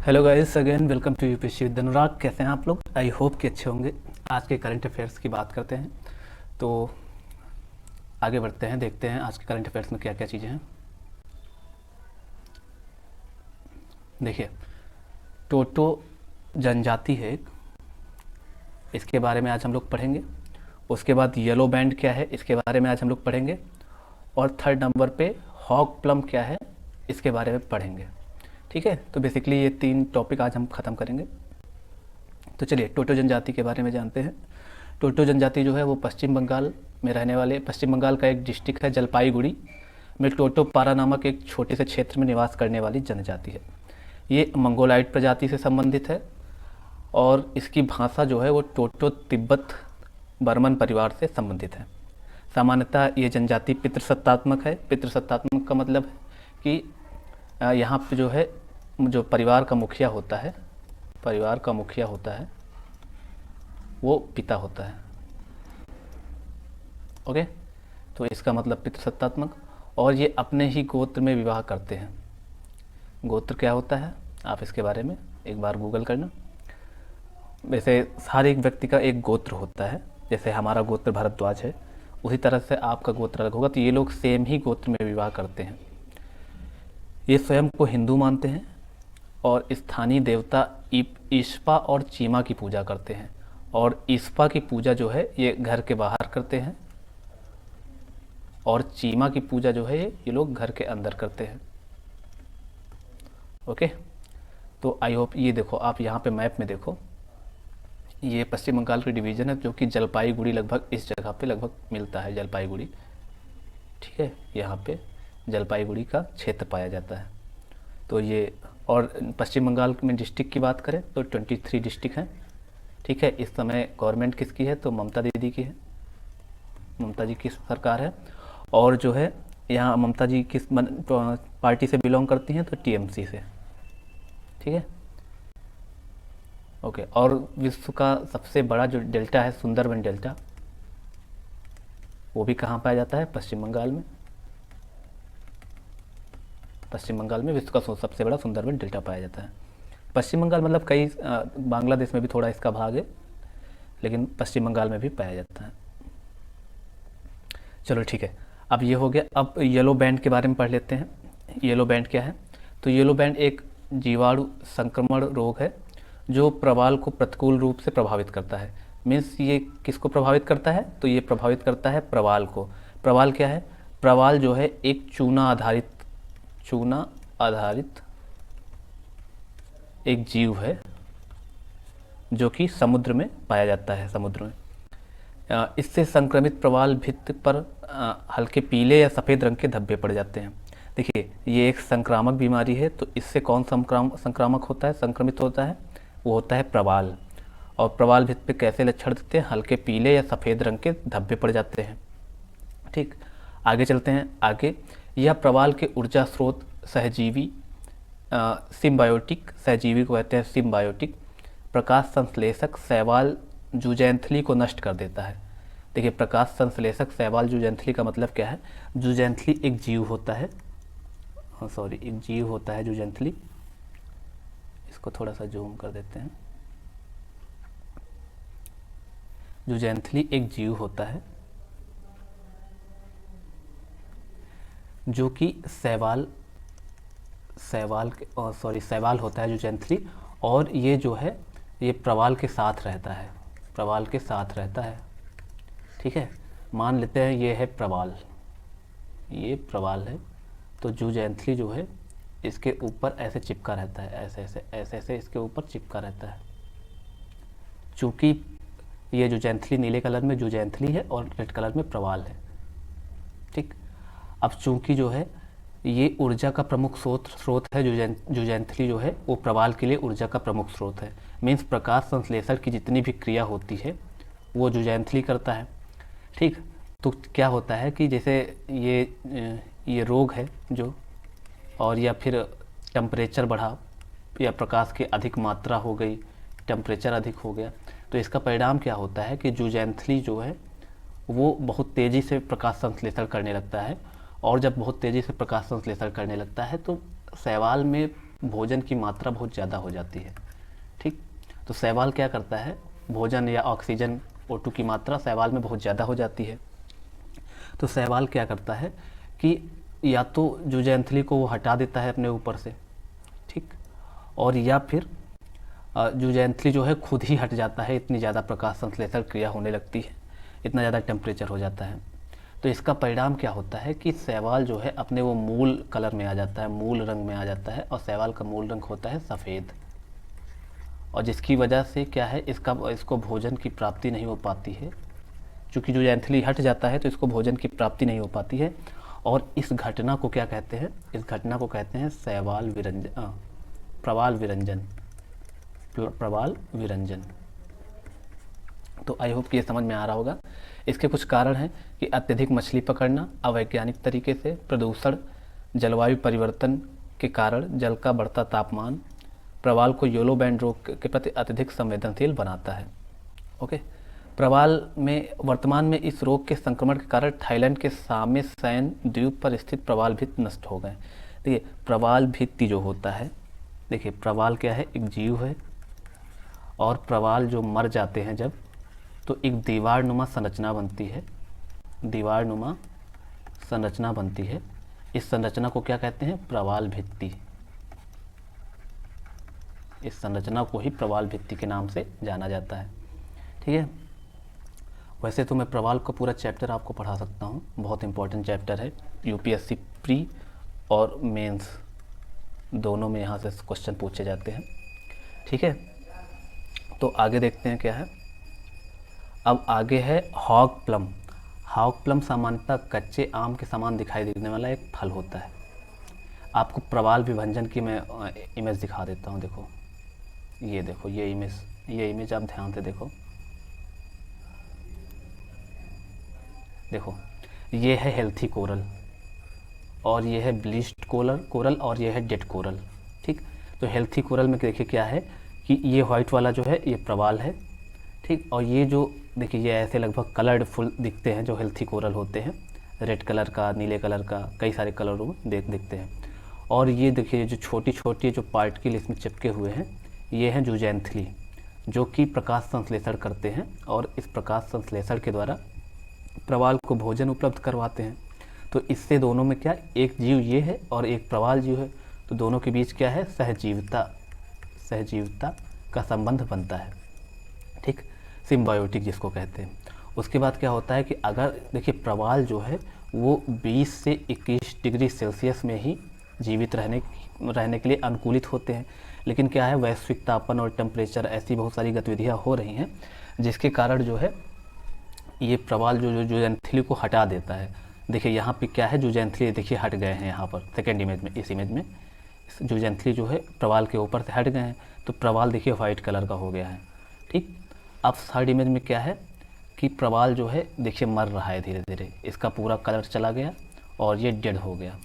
Hello guys, again welcome to UPSC with Anurag. कैसे हैं आप लोग? आई होप कि अच्छे होंगे। आज के करंट अफेयर्स की बात करते हैं, तो आगे बढ़ते हैं, देखते हैं आज के करंट अफेयर्स में क्या क्या चीज़ें हैं। देखिए, टोटो जनजाति है एक, इसके बारे में आज हम लोग पढ़ेंगे। उसके बाद येलो बैंड क्या है, इसके बारे में आज हम लोग पढ़ेंगे। और थर्ड नंबर पे हॉक प्लम क्या है, इसके बारे में पढ़ेंगे। ठीक है, तो बेसिकली ये तीन टॉपिक आज हम ख़त्म करेंगे। तो चलिए टोटो जनजाति के बारे में जानते हैं। टोटो जनजाति जो है वो पश्चिम बंगाल में रहने वाले, पश्चिम बंगाल का एक डिस्ट्रिक्ट है जलपाईगुड़ी में टोटो पारा नामक एक छोटे से क्षेत्र में निवास करने वाली जनजाति है। ये मंगोलाइट प्रजाति से संबंधित है और इसकी भाषा जो है वो टोटो तिब्बत बर्मन परिवार से संबंधित है। सामान्यतः ये जनजाति पितृसत्तात्मक है। पितृसत्तात्मक का मतलब है कि यहाँ पे जो है, जो परिवार का मुखिया होता है, परिवार का मुखिया होता है वो पिता होता है। ओके, तो इसका मतलब पितृसत्तात्मक। और ये अपने ही गोत्र में विवाह करते हैं। गोत्र क्या होता है, आप इसके बारे में एक बार गूगल करना। वैसे हर एक व्यक्ति का एक गोत्र होता है, जैसे हमारा गोत्र भारद्वाज है, उसी तरह से आपका गोत्र अलग होगा। तो ये लोग सेम ही गोत्र में विवाह करते हैं। ये स्वयं को हिंदू मानते हैं और स्थानीय देवता ईस्पा और चीमा की पूजा करते हैं। और ईस्पा की पूजा जो है ये घर के बाहर करते हैं और चीमा की पूजा जो है ये लोग घर के अंदर करते हैं। ओके, तो आई होप ये देखो, आप यहाँ पे मैप में देखो, ये पश्चिम बंगाल की डिवीज़न है जो कि जलपाईगुड़ी लगभग इस जगह पे लगभग मिलता है, जलपाईगुड़ी। ठीक है, यहाँ पे जलपाईगुड़ी का क्षेत्र पाया जाता है। तो ये, और पश्चिम बंगाल में डिस्ट्रिक्ट की बात करें तो 23 डिस्ट्रिक्ट हैं। ठीक है, इस समय गवर्नमेंट किसकी है तो ममता दीदी की है, ममता जी की सरकार है। और जो है यहाँ ममता जी किस पार्टी से बिलोंग करती हैं तो टीएमसी से। ठीक है, ओके। और विश्व का सबसे बड़ा जो डेल्टा है सुंदरबन डेल्टा, वो भी कहाँ पाया जाता है, पश्चिम बंगाल में। पश्चिम बंगाल में विश्व का सबसे बड़ा सुंदरबन डेल्टा पाया जाता है। पश्चिम बंगाल मतलब कई बांग्लादेश में भी थोड़ा इसका भाग है, लेकिन पश्चिम बंगाल में भी पाया जाता है। चलो ठीक है, अब ये हो गया। अब येलो बैंड के बारे में पढ़ लेते हैं। येलो बैंड क्या है, तो येलो बैंड एक जीवाणु संक्रमण रोग है जो प्रवाल को प्रतिकूल रूप से प्रभावित करता है। मीन्स ये किसको प्रभावित करता है, तो ये प्रभावित करता है प्रवाल को। प्रवाल क्या है, प्रवाल जो है एक चूना आधारित एक जीव है जो कि समुद्र में पाया जाता है, समुद्र में। इससे संक्रमित प्रवाल भित्ति पर हल्के पीले या सफ़ेद रंग के धब्बे पड़ जाते हैं। देखिए, ये एक संक्रामक बीमारी है, तो इससे कौन संक्रामक होता है, संक्रमित होता है, वो होता है प्रवाल। और प्रवाल भित्ति पे कैसे लक्षण दिखते हैं, हल्के पीले या सफ़ेद रंग के धब्बे पड़ जाते हैं। ठीक, आगे चलते हैं। आगे, यह प्रवाल के ऊर्जा स्रोत सहजीवी सिम्बायोटिक, सहजीवी को कहते हैं सिम्बायोटिक, प्रकाश संश्लेषक शैवाल जुजैंथली को नष्ट कर देता है। देखिए, प्रकाश संश्लेषक शैवाल जुजैंथली का मतलब क्या है, जुजैंथली एक जीव होता है, एक जीव होता है जुजैंथली। इसको थोड़ा सा जूम कर देते हैं। जुजैंथली एक जीव होता है जो कि शैवाल होता है जुजैंथली। और ये जो है ये प्रवाल के साथ रहता है, प्रवाल के साथ रहता है। ठीक है, मान लेते हैं ये है प्रवाल, ये प्रवाल है, तो जुजैंथली जो है इसके ऊपर ऐसे चिपका रहता है, ऐसे इसके ऊपर चिपका रहता है। चूँकि ये जुजैंथली नीले कलर में जुजैंथली है और रेड कलर में प्रवाल है। ठीक, अब चूँकि जो है ये ऊर्जा का प्रमुख स्रोत है, जुजैंथली जो है वो प्रवाल के लिए ऊर्जा का प्रमुख स्रोत है। मीन्स प्रकाश संश्लेषण की जितनी भी क्रिया होती है वो जुजैंथली करता है। ठीक, तो क्या होता है कि जैसे ये रोग है जो, और या फिर टेम्परेचर बढ़ा या प्रकाश की अधिक मात्रा हो गई, टेम्परेचर अधिक हो गया, तो इसका परिणाम क्या होता है कि जुजैंथली जो है वो बहुत तेज़ी से प्रकाश संश्लेषण करने लगता है। और जब बहुत तेज़ी से प्रकाश संश्लेषण करने लगता है तो शैवाल में भोजन की मात्रा बहुत ज़्यादा हो जाती है। ठीक, तो शैवाल क्या करता है, भोजन या ऑक्सीजन O2 की मात्रा शैवाल में बहुत ज़्यादा हो जाती है, तो शैवाल क्या करता है कि या तो जुजैंथली को वो हटा देता है अपने ऊपर से, ठीक, और या फिर जुजैंथली जो है खुद ही हट जाता है, इतनी ज़्यादा प्रकाश संश्लेषण क्रिया होने लगती है, इतना ज़्यादा टेम्परेचर हो जाता है। तो इसका परिणाम क्या होता है कि शैवाल जो है अपने वो मूल कलर में आ जाता है, मूल रंग में आ जाता है, और शैवाल का मूल रंग होता है सफ़ेद, और जिसकी वजह से क्या है, इसको भोजन की प्राप्ति नहीं हो पाती है। चूँकि जुजैंथली हट जाता है तो इसको भोजन की प्राप्ति नहीं हो पाती है, और इस घटना को क्या कहते हैं, इस घटना को कहते हैं शैवाल विरंजन, प्रवाल विरंजन, प्रवाल विरंजन। तो आई होप कि ये समझ में आ रहा होगा। इसके कुछ कारण हैं कि अत्यधिक मछली पकड़ना, अवैज्ञानिक तरीके से, प्रदूषण, जलवायु परिवर्तन के कारण जल का बढ़ता तापमान प्रवाल को येलो बैंड रोग के प्रति अत्यधिक संवेदनशील बनाता है। ओके, प्रवाल में वर्तमान में इस रोग के संक्रमण के कारण थाईलैंड के सामेसैन द्वीप पर स्थित प्रवाल भित्ति नष्ट हो गए। देखिए प्रवाल भित्ति जो होता है, देखिए प्रवाल क्या है, एक जीव है, और प्रवाल जो मर जाते हैं जब, तो एक दीवारनुमा संरचना बनती है, दीवारनुमा संरचना बनती है। इस संरचना को क्या कहते हैं, प्रवाल भित्ति। इस संरचना को ही प्रवाल भित्ति के नाम से जाना जाता है। ठीक है, वैसे तो मैं प्रवाल का पूरा चैप्टर आपको पढ़ा सकता हूँ, बहुत इंपॉर्टेंट चैप्टर है, यूपीएससी प्री और मेंस दोनों में यहाँ से क्वेश्चन पूछे जाते हैं। ठीक है, तो आगे देखते हैं क्या है। अब आगे है हॉग प्लम। हॉग प्लम सामान्यतः कच्चे आम के समान दिखाई देने वाला एक फल होता है। आपको प्रवाल विभंजन की मैं इमेज दिखा देता हूँ। देखो ये, देखो ये इमेज आप ध्यान से देखो। देखो ये है हेल्थी कोरल, और ये है ब्लीच्ड कोरल, और ये है डेड कोरल। ठीक, तो हेल्थी कोरल में देखिए क्या है कि ये वाइट वाला जो है ये प्रवाल है। ठीक, और ये जो देखिए ये ऐसे लगभग कलर्ड फुल दिखते हैं जो हेल्थी कोरल होते हैं, रेड कलर का, नीले कलर का, कई सारे कलरों में दिखते हैं। और ये देखिए जो छोटी छोटी जो पार्टिकल इसमें चिपके हुए हैं, ये हैं जुजैंथली, जो कि प्रकाश संश्लेषण करते हैं, और इस प्रकाश संश्लेषण के द्वारा प्रवाल को भोजन उपलब्ध करवाते हैं। तो इससे दोनों में क्या, एक जीव ये है और एक प्रवाल जीव है, तो दोनों के बीच क्या है, सहजीविता का संबंध बनता है। ठीक, सिम्बायोटिक जिसको कहते हैं। उसके बाद क्या होता है कि अगर देखिए प्रवाल जो है वो 20 से 21 डिग्री सेल्सियस में ही जीवित रहने के लिए अनुकूलित होते हैं, लेकिन क्या है, वैश्विक तापमान और टेम्परेचर, ऐसी बहुत सारी गतिविधियाँ हो रही हैं जिसके कारण जो है ये प्रवाल जो जुजैंथली को हटा देता है। देखिए यहाँ पे क्या है, जुजैंथली देखिए हट गए हैं यहाँ पर सेकेंड इमेज में, इस इमेज में जुजैंथली जो है प्रवाल के ऊपर से हट गए हैं, तो प्रवाल देखिए वाइट कलर का हो गया है। ठीक, अब थर्ड इमेज में क्या है कि प्रवाल जो है देखिए मर रहा है धीरे धीरे, इसका पूरा कलर चला गया और ये डेड हो गया।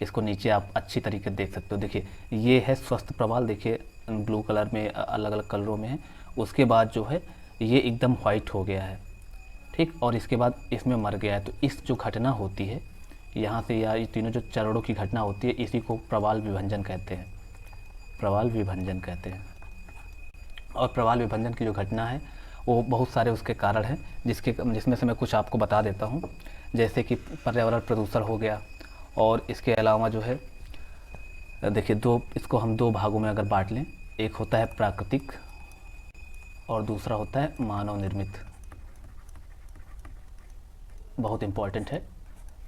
इसको नीचे आप अच्छी तरीके से देख सकते हो। देखिए ये है स्वस्थ प्रवाल, देखिए ब्लू कलर में, अलग अलग कलरों में है। उसके बाद जो है ये एकदम वाइट हो गया है। ठीक, और इसके बाद इसमें मर गया है। तो इस जो घटना होती है यहाँ से, या ये तीनों जो चरणों की घटना होती है, इसी को प्रवाल विभंजन कहते हैं, प्रवाल विभंजन कहते हैं। और प्रवाल विभंजन की जो घटना है वो बहुत सारे उसके कारण हैं, जिसमें से मैं कुछ आपको बता देता हूँ। जैसे कि पर्यावरण प्रदूषण हो गया, और इसके अलावा जो है देखिए इसको हम दो भागों में अगर बांट लें, एक होता है प्राकृतिक और दूसरा होता है मानव निर्मित। बहुत इम्पॉर्टेंट है।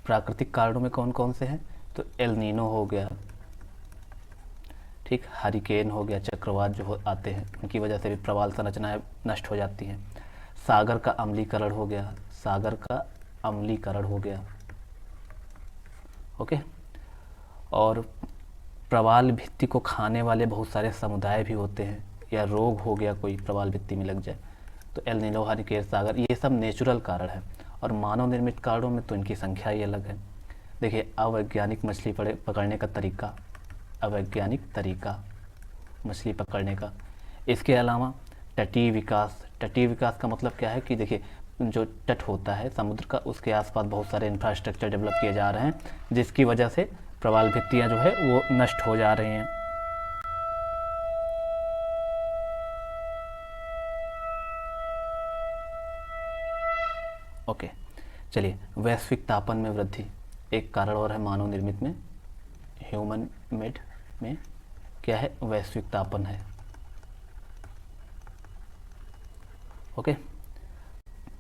प्राकृतिक कारणों में कौन कौन से हैं, तो एल नीनो हो गया, ठीक, हरिकेन हो गया, चक्रवात जो आते हैं उनकी वजह से भी प्रवाल संरचनाएं नष्ट हो जाती हैं। सागर का अम्लीकरण हो गया, सागर का अम्लीकरण हो गया। ओके, और प्रवाल भित्ति को खाने वाले बहुत सारे समुदाय भी होते हैं, या रोग हो गया कोई प्रवाल भित्ति में लग जाए, तो एल नीनो, हरिकेन, सागर, ये सब नेचुरल कारण है। और मानव निर्मित कारणों में तो इनकी संख्या ही अलग है। देखिए अवैज्ञानिक मछली पकड़ने का तरीका, अवैज्ञानिक तरीका मछली पकड़ने का। इसके अलावा तटीय विकास, तटीय विकास का मतलब क्या है कि देखिए जो तट होता है समुद्र का, उसके आसपास बहुत सारे इंफ्रास्ट्रक्चर डेवलप किए जा रहे हैं, जिसकी वजह से प्रवाल भित्तियाँ जो है वो नष्ट हो जा रही हैं। ओके, चलिए, वैश्विक तापन में वृद्धि एक कारण और है मानव निर्मित में, ह्यूमन मेड में क्या है, वैश्विक तापन है। ओके,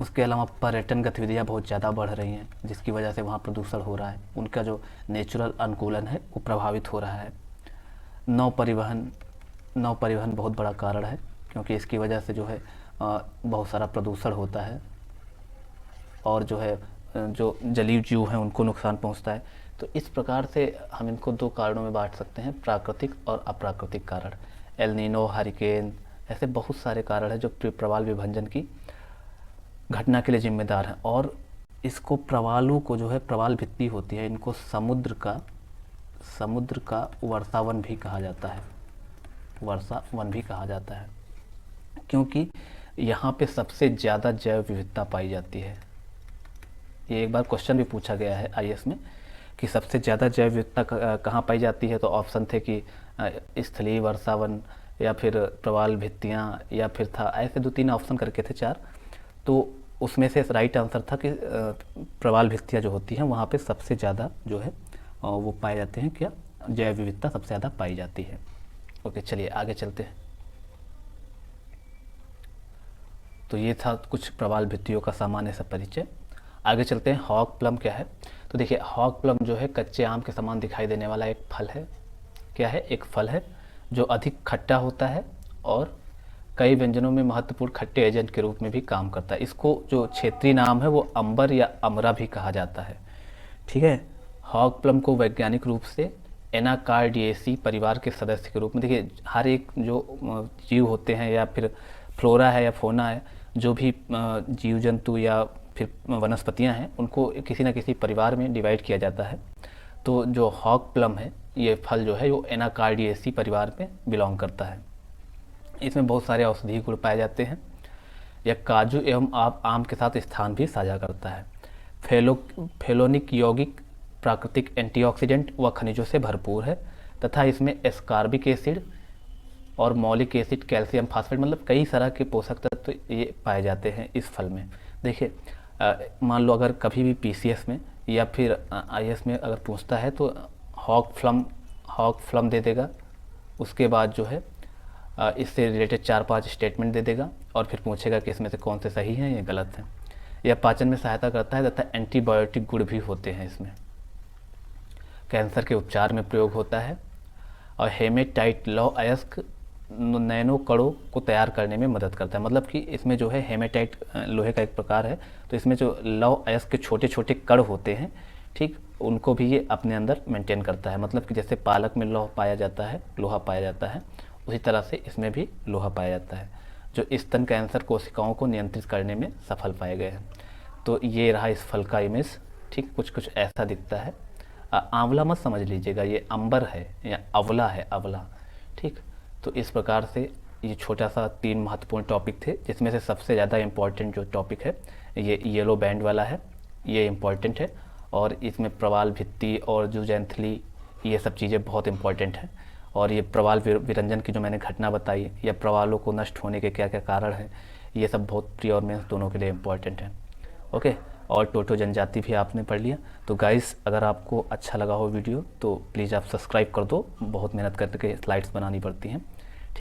उसके अलावा पर्यटन गतिविधियाँ बहुत ज़्यादा बढ़ रही हैं जिसकी वजह से वहाँ प्रदूषण हो रहा है, उनका जो नेचुरल अनुकूलन है वो प्रभावित हो रहा है। नौ परिवहन बहुत बड़ा कारण है क्योंकि इसकी वजह से जो है बहुत सारा प्रदूषण होता है और जो है जो जलीय जीव हैं उनको नुकसान पहुंचता है। तो इस प्रकार से हम इनको दो कारणों में बांट सकते हैं, प्राकृतिक और अप्राकृतिक कारण। एल नीनो, हरिकेन, ऐसे बहुत सारे कारण हैं जो प्रवाल विभंजन की घटना के लिए जिम्मेदार हैं। और इसको प्रवालों को जो है, प्रवाल भित्ति होती है, इनको समुद्र का वर्षावन भी कहा जाता है, वर्षावन भी कहा जाता है क्योंकि यहाँ पे सबसे ज़्यादा जैव विविधता पाई जाती है। ये एक बार क्वेश्चन भी पूछा गया है आईएएस में कि सबसे ज़्यादा जैव विविधता कहाँ पाई जाती है, तो ऑप्शन थे कि स्थलीय वर्षावन या फिर प्रवाल भित्तियाँ या फिर था, ऐसे 2-3 ऑप्शन करके थे 4। तो उसमें से राइट आंसर था कि प्रवाल भित्तियाँ जो होती हैं वहाँ पे सबसे ज़्यादा जो है वो पाए जाते हैं, क्या जैव विविधता सबसे ज़्यादा पाई जाती है। ओके, चलिए आगे चलते हैं। तो ये था कुछ प्रवाल भित्तियों का सामान्य सा परिचय। आगे चलते हैं, हॉग प्लम क्या है। तो देखिए, हॉग प्लम जो है कच्चे आम के समान दिखाई देने वाला एक फल है। क्या है? एक फल है जो अधिक खट्टा होता है और कई व्यंजनों में महत्वपूर्ण खट्टे एजेंट के रूप में भी काम करता है। इसको जो क्षेत्रीय नाम है वो अंबर या अमरा भी कहा जाता है। ठीक है, हॉग प्लम को वैज्ञानिक रूप से एनाकार्डिएसी परिवार के सदस्य के रूप में, देखिए हर एक जो जीव होते हैं या फिर फ्लोरा है या फोना है, जो भी जीव जंतु या फिर वनस्पतियां हैं, उनको किसी न किसी परिवार में डिवाइड किया जाता है। तो जो हॉग प्लम है, ये फल जो है वो एनाकार्डिएसी परिवार में बिलोंग करता है। इसमें बहुत सारे औषधीय गुण पाए जाते हैं। यह काजू एवं आम के साथ स्थान भी साझा करता है। फेलोनिक यौगिक प्राकृतिक एंटीऑक्सीडेंट व खनिजों से भरपूर है तथा इसमें एस्कॉर्बिक एसिड और मौलिक एसिड, कैल्शियम, फास्फेट, मतलब कई तरह के पोषक तत्व ये पाए जाते हैं इस फल में। देखिए, मान लो अगर कभी भी पीसीएस में या फिर आईएएस में अगर पूछता है तो हॉग फ्लम दे देगा, उसके बाद जो है इससे रिलेटेड 4-5 स्टेटमेंट दे देगा और फिर पूछेगा कि इसमें से कौन से सही हैं या गलत हैं। यह पाचन में सहायता करता है तथा एंटीबायोटिक गुण भी होते हैं इसमें। कैंसर के उपचार में प्रयोग होता है और हेमेटाइट लौह अयस्क नैनो कणों को तैयार करने में मदद करता है। मतलब कि इसमें जो है हेमेटाइट लोहे का एक प्रकार है, तो इसमें जो लौह अयस्क के छोटे छोटे कण होते हैं, ठीक, उनको भी ये अपने अंदर मेंटेन करता है। मतलब कि जैसे पालक में लोहा पाया जाता है, उसी तरह से इसमें भी लोहा पाया जाता है, जो स्तन कैंसर कोशिकाओं को नियंत्रित करने में सफल पाए गए हैं। तो ये रहा इस फल का इमेज। ठीक, कुछ ऐसा दिखता है। आंवला मत समझ लीजिएगा, ये अंबर है या अवला है, अवला। ठीक, तो इस प्रकार से ये छोटा सा 3 महत्वपूर्ण टॉपिक थे, जिसमें से सबसे ज़्यादा इम्पॉर्टेंट जो टॉपिक है ये येलो बैंड वाला है, ये इम्पॉर्टेंट है। और इसमें प्रवाल भित्ति और जूजेंथली, ये सब चीज़ें बहुत इम्पॉर्टेंट हैं। और ये प्रवाल विरंजन की जो मैंने घटना बताई या प्रवालों को नष्ट होने के क्या क्या कारण हैं, ये सब बहुत प्री और मेंस दोनों के लिए इम्पॉर्टेंट है। ओके, और टोटो जनजाति भी आपने पढ़ लिया। तो गाइस, अगर आपको अच्छा लगा हो वीडियो तो प्लीज़ आप सब्सक्राइब कर दो, बहुत मेहनत करके स्लाइड्स बनानी पड़ती हैं।